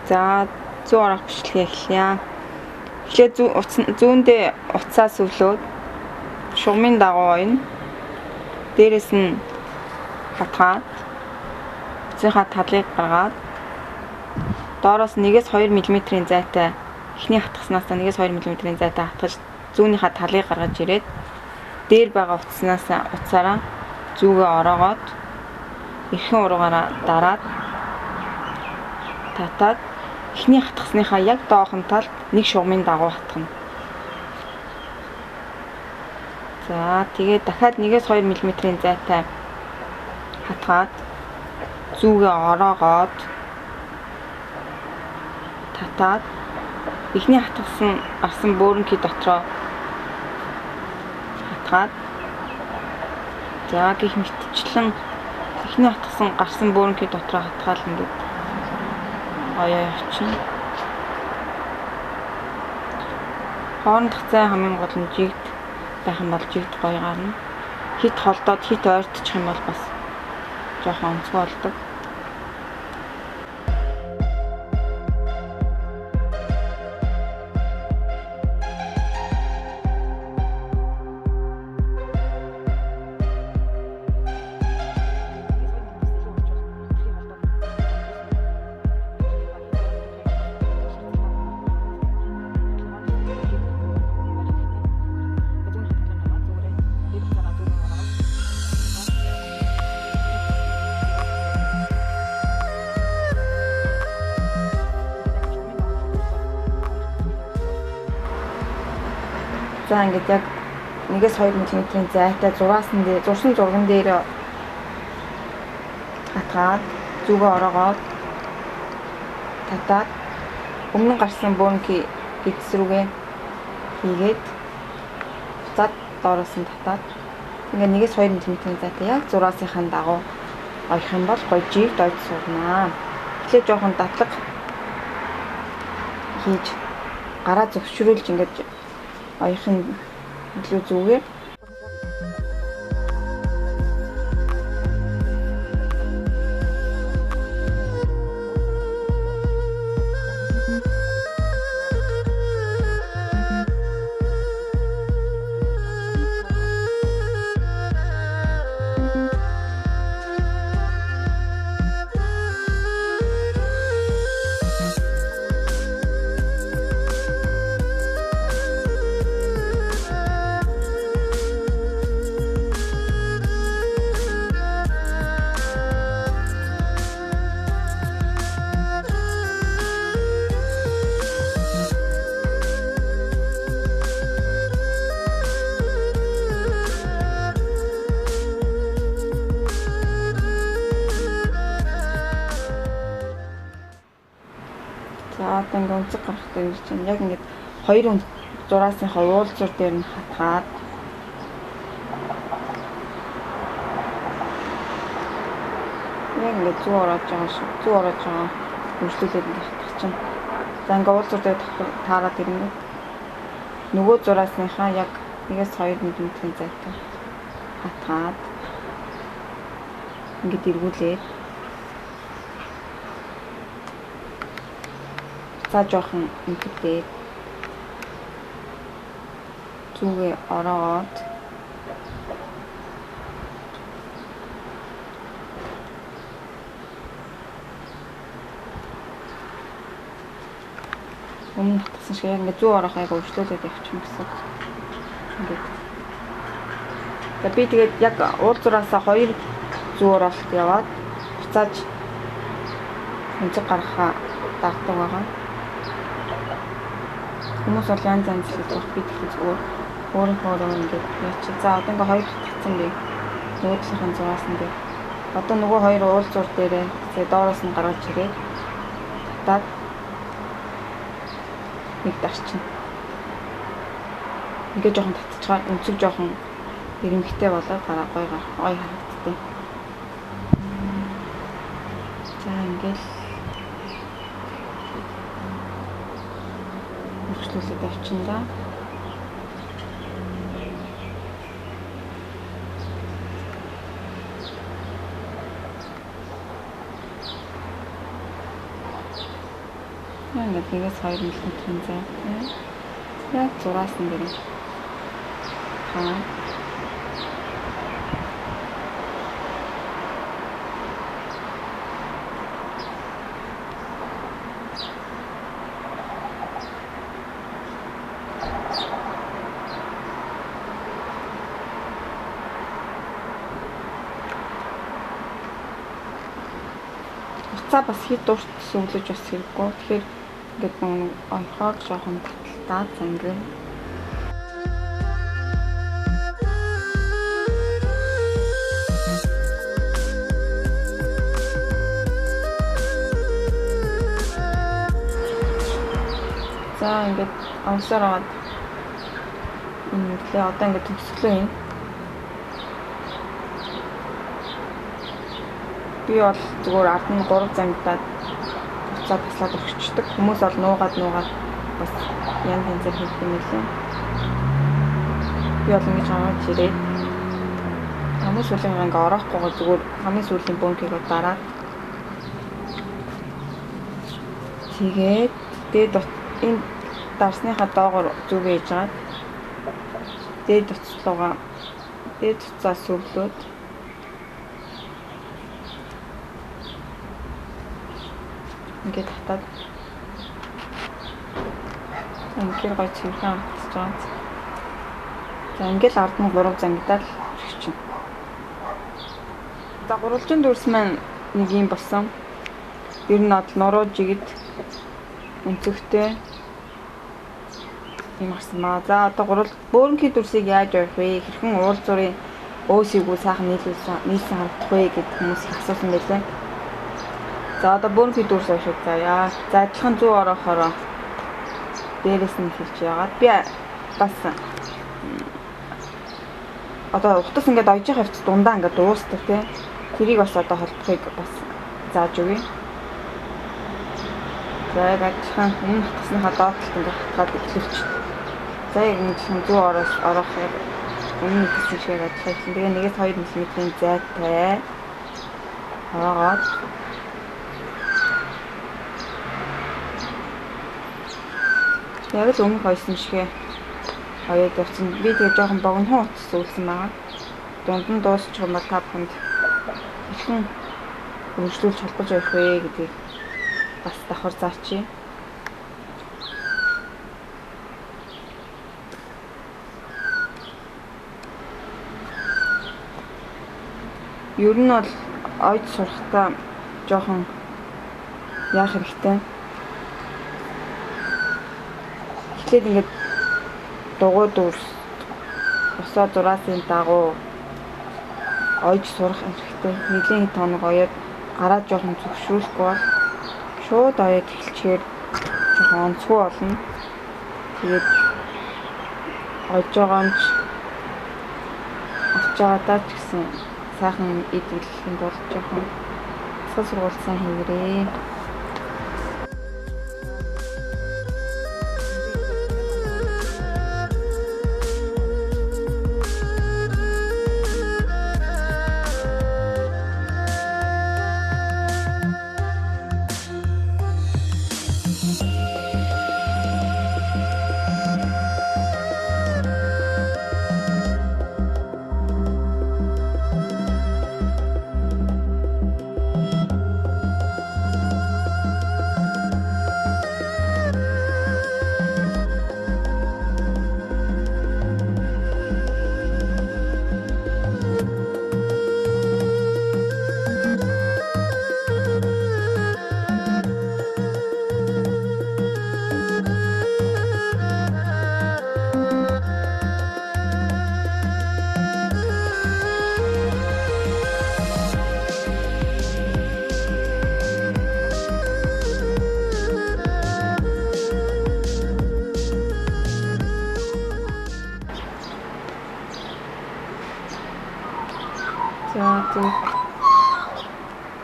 За 100 орох бичлэгээ эхлэе. Эхлээд зүүндээ утсаа сүвлөөд шугамын дагуу ойно. Дээрээс нь хатгаад эцсийнхаа талыг гаргаад доороос 1-2 мм-ийн зайтай эхний хатгаснаас 1-2 мм-ийн зайтай хатгаж зүүнийхээ талыг гаргаж ирээд дээр байгаа утсаараа зүүгээ ороогоод эрхэн уруугаараа дараад татаад эхний хатгасныхаа яг доохон талд нэг шугамын дагуу хатгана. За тэгээд дахиад 1-2 мм-ийн зайтай хатгаад зүүгээ ороогоод татаад эхний хатгасан гарсан бөөрөнхий дотроо хатгаад за гэх мэтчлэн эхний хатгасан гарсан бөөрөнхий дотроо хатгаал ингээд оёо явчихна. Хоорондох зай хамгийн гол нь жигд байх юм бол жигд гоё гарна. Хит холдоод хит ойртчих юм бол бас жоохон онцгой болдог. За ингээд яг 1-2 мм-ийн зайтай зурсан зурган дээр хатгаад зүгээ ороогоод татаад өмнө гарсан бөөнхий эдс рүүгээ хийгээд буцаад доороос нь татаад ингээд 1-2 мм-ийн зайтай яг зурааныхаа дагуу ойх юм бол гоё жигд ойд суугнаа. Эхлээд жоохон дадлаг хийж гараа зөвшөөрүүлж ингээд оёхын илүү зүгээр. За одоо ингээд өнцөг гарахтай гэж чинь яг ингээд хоёр зураасынхаа уулзуур дээр нь хатгаад яг ингээд зүү ороод байгаа хөрслүүлээд ингээд хатгах чинь. За ингээд уулзуур дээр таараад ирнэ. Нөгөө зураасынхаа яг 1-2 мм-ийн зайтай хатгаад ингээд эргүүлээд за жоохон ингэдээ зүүгээ ороогоод өмнө хатсан шиг яг ингээд зүү ороохыг өөрчлөлтөд явчихна гэсэн. Ингээд. За би тэгээд яг уулзуураасаа 2 зүү оролт яваад буцааж өнцөг гаргахаа дагдаг байгаа. Хүмүүс бол янз хэлж байгаа би тэгэхээр зүгээр өөрийнхөө ингээд яачих. За одоо ингээд 2 хатгсан би. Нөгөө талынхаа зураас нь би. Одоо нөгөө 2 уулзуур дээрээ тэгээ доороос нь гаргаж ирээд татаад нэг дарчин. Ингээд жоохон татчихаар өнцөг жоохон ирэмхтэй болоод гараа гоё харагддаг. За ингээд өөрчлөлтөд авчин да. Ингээд нэгээс 2 мм зайтай. Яг зураасан дээр нь. Уцаа бас хэд урт сүглэж бас хэрэггүй. Тэгэхээр ингээд нэг онхоор жоохон таталтаад зангив. За ингээд онсоор аваад инглээ одоо ингээд төгсглөө юм. Би бол зүгээр ард нь 3 зангидаад буцаад таслаад өгчдөг. Хүмүүс бол нуугаад бас янз янзаар хийх юм лээ. Би бол ингэж аваад ирээд хамгийн сүүлийн ингээ ороохгүйгээр зүгээр хамгийн сүүлийн бөөнкийг дараад тэгээд дээд энэ дарсныхаа доогоор зүгээ хийж агаад дээд уцаа сүрлөөд ингээд татаад ингээд гой цэвэрхэн хатж байгаа. За ингээд ард нь 3 зангидаад хэрэгчин. За гурвалжин дүрс маань нэг юм болсон. Ер нь бол нуруу жигд өнцөгтэй юм гарсан ба. За одоо бөөрнгийн дүрсийг яаж явах вэ? Хэрхэн уулзуурын өөсийгөө сайхан нийлсэн харагдах вэ гэдэг хүмүүс их асуусан байлаа. За одоо бөөрнгийн дүрс авах заяа. За адилхан 100 ороохороо дээрээс нь хэлж яагаад би бас одоо утас ингээд ойж явах хэвчээ дундаа ингээд дуустав тий. Тэрийг бас одоо холбохыг бас зааж өгье. За яг адилхан энэ утасныхаа доотлолт ингээд хатгаад эхлүүлч. За яг нэг 100 орох яг өмнө хэлсэн шиг адилхан. Тэгээ нэгээс 2 мм зайтай хаагаад яг л өмнөх хойсон шигээ хоёрд явсан. Би тэгээ жоохон богинохон утас үлсэн байгаа. Дунд нь дуусчих юм бол та бүхэнд хэрхэн өргөжлүүлж холбож явах вэ гэдгийг бас давхар заачи. Ер нь бол ойд сурахтаа жоохон яах хэрэгтэй. Эхлээд ингээд дугуй дүрс босоо зураасын дагуу ойж сурах хэрэгтэй. Нэлийн тоног оёод гараад жоохон зөвшөөрөхгүй бол шууд оёод эхэлчихээр жоохон онцгой болно. Тэгээд ойж байгаа нь авч байгаадаа ч гэсэн сайхан идэх юм бол жоохон цас сургуулсан хийгэрээ.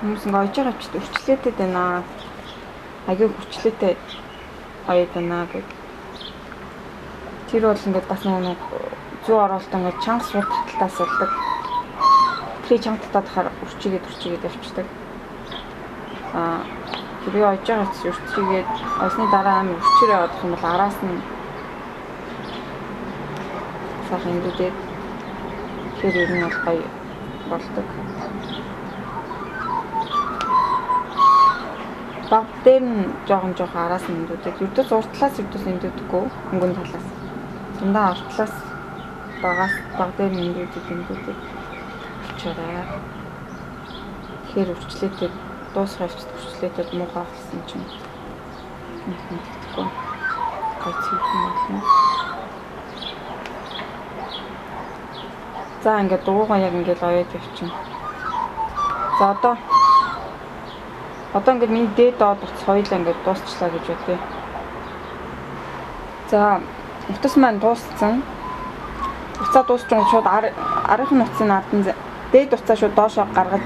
Хүмүүс ингээ ойж байгаа ч өрчлөөтэй байна. Аягүй хүчлээтэй ойд байна гэд. Тэр бол ингээд бас нэг 100 оролт ингээд чанга суул таталтаас болдог. Тэр чанга татаад хахаар өрчигээд явчихдаг. Би ойж байгаа ч өрчигээд ойсны дараа амар өрчөрөө явах юм бол араас нь сайхан индүүдээд тэр ер нь бол гоё болдог. Баг дээр нь жоохон араас нь индүүдээд ердөөс уртлаас ердөөс индүүдэггүй хөнгөн талаас. Дандаа уртлаас багаас баг дээр нь индүүдээд өчөөрэй. Тэгэхээр өрчлөөтэй дуусах явцд өрчлөөтэй муухай болсон чинь гайцчих юм байна. За ингээд дугуйгаа яг ингээд оёод явчихна. За одоо ингээд миний дээд доод утас хоёулаа ингээд дуусчлаа гэж бодъё. За утас маань дууссан. Уцаа дуусчихсан шууд арийнхын утасны наадан дээд уцаа шууд доошоо гаргаж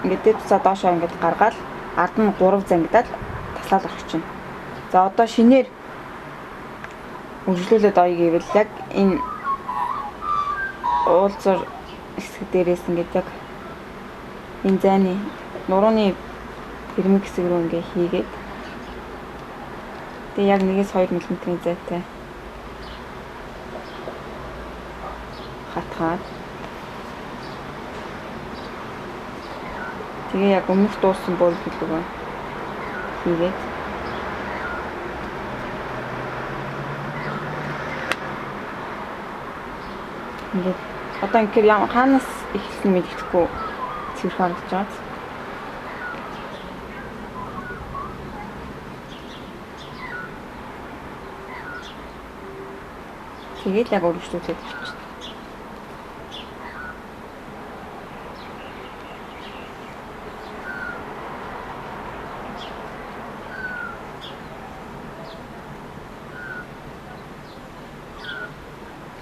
ингээд дээд уцаа доошоо ингээд гаргаад ард нь 3 зангидаад таслаад орчих чинь. За одоо шинээр үргэлжлүүлээд оё гэвэл яг энэ уулзар хэсэг дээрээс ингээд яг энэ зайны нурууны хэрмэг хэсэг рүү ингээд хийгээд тэгээ яг 1-2 мм-ийн зайтай хатгаад тэгээ яг өмнөх дууссан бол билүүгээ хийгээд ингээд одоо ингээд ямар хаанаас эхэлсэн мэдэхгүй цэвэр харагдаж байгаа. Тэгээд яг өргөжлүүлээд авчихсан.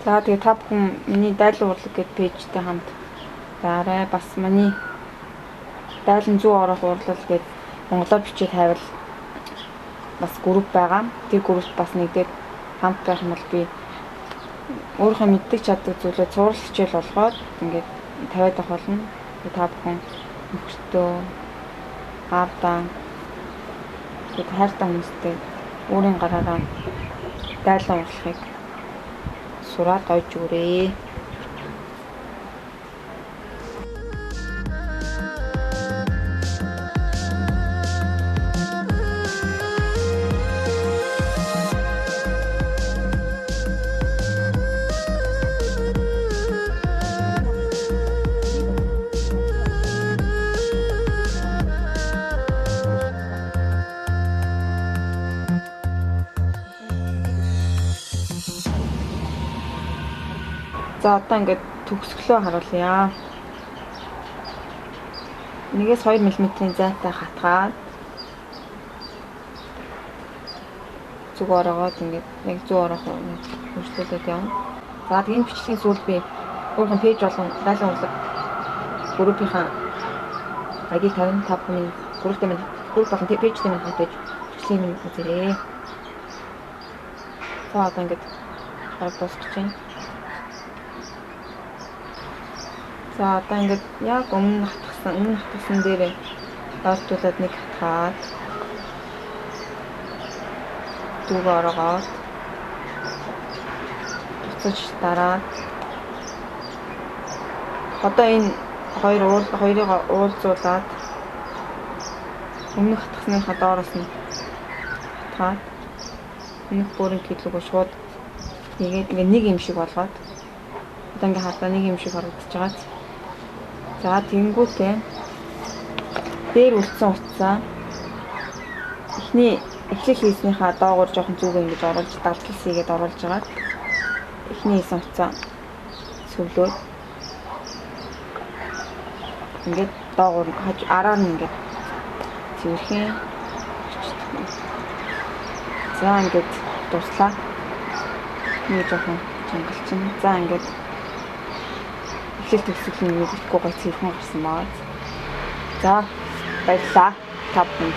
За тэгээ та бүхэн миний дайлан урлаг гэдэг пэйжтэй хамт дараа бас миний дайлан зүү орох урлал гэдэг монголоор бичиж хайвал бас групп байгаа. Тэр группт бас нэгдээд хамт байх юм бол би өөрийнхөө мэддэг чаддаг зүйлээ цуврал хичээл болгоод ингээд тавиад авах болно. Та бүхэн нөхөртөө аавдаа тэгээд хайртай хүмүүстэй өөрийн гараараа дайлан урлахыг сураад ойж өгөөрэй. За одоо ингээд төгсгөлөө харуулъя. 1-2 мм-ийн зайтай хатгаад зүг ороогоод ингээд яг зүг ороох хөрслөлөд явна. За тэгээд бичлэгийн сүүл би өөрхөн пэйж болон дайлан урлаг группийнхаа ID 55 хүний групптэй минь групп болон пэйжтэй минь хамтаж бичлэгийг минь үзээрэй. За одоо ингээд гараад дуусчих чинь. За одоо ингээд яг өмнө хатгсан дээр ойртуулад нэг хатгаад зүг ороогоод буцаж дараад одоо энэ хоёрыг уулзуулаад өмнөх хатгасныхаа доороос нь хатгаад өмнөх бүрэн кидлүүгөө шууд нэгээд ингээд нэг юм шиг болгоод одоо ингээд хатаа нэг юм шиг харагдаж байгаа. За тэнгүүтээ дээр үлдсэн утсаа эхний эхлэл хийснийхаа доогуур жоохон зүг ингэж оруулж далдлс хийгээд оруулж байгаа. Эхний хийсэн утсаа сүлөөд ингээд доогуур араар нь ингээд цэвэрхэн. За ингээд дуслаа. Нэг жоохон чангалчин. За ингээд эхлэл төгсгөл нь мэдхгүй гоё цэвэрхэн гарсан баа. За баярлалаа. Та бүхэнд